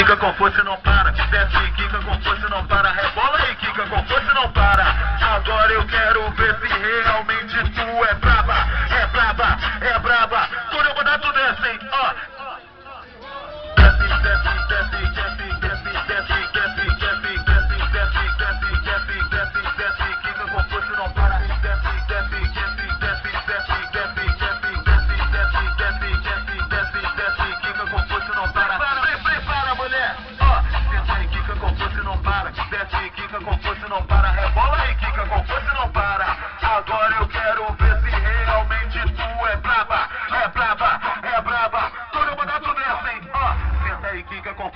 quica com força e não para. Desce e quica com força e não para. Rebola e quica com força e não para. Agora eu quero ver se realmente tu é braba. É braba, é braba. Quando eu mandar tu desce, hein? Ó. Desce, desce, desce, desce, desce, desce, desce, desce, desce, desce, desce, desce, desce, desce, quica com força e não para. Desce, desce, desce, desce, desce, desce, desce, desce, desce, desce, desce, desce, desce, quica com força e não para. Prepara, mulher. Ó, senta e quica com força e não para. Desce e quica com força e não para. Rebola e quica com força e não para. Agora eu quero ver se realmente tu é braba. É braba, é braba. Quando eu mandar tu desce, hein? Ó, senta e quica com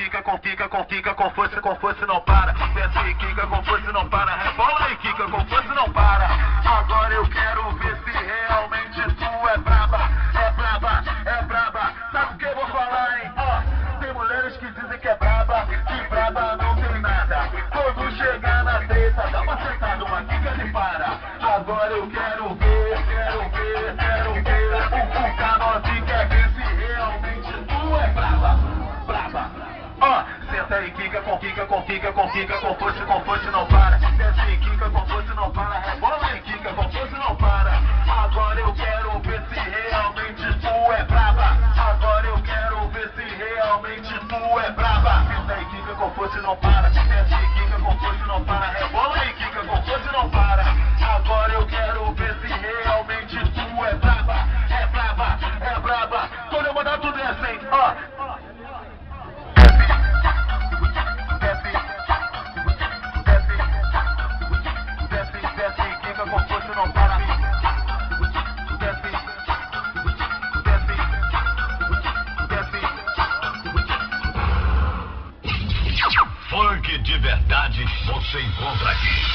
força e não para. Desce e quica com força e não para. Rebola e quica com força e não para. Agora eu quero ver se realmente tu é braba. É braba, é braba. Sabe o que eu vou falar, hein? Ó, tem mulheres que dizem que é braba, que braba não tem nada. Quando chegar na treta, dá uma sentada, uma quica de para. Agora eu quero ver, quero ver, quero ver. O K9 quer ver se realmente tu é braba. Braba. Ó, senta e quica com força e não para. Desce e quica com força e não para. Rebola e quica com força e não para. Agora eu quero ver se realmente tu é braba. Agora eu quero ver se realmente tu é braba. Senta e quica com força e não para. Desce e quica com força e não para. Rebola e quica com força e não para. Agora eu quero ver se realmente tu é braba. É braba, é braba. Quando eu mandar tu desce, hein? Ó. Funk de verdade você encontra aqui.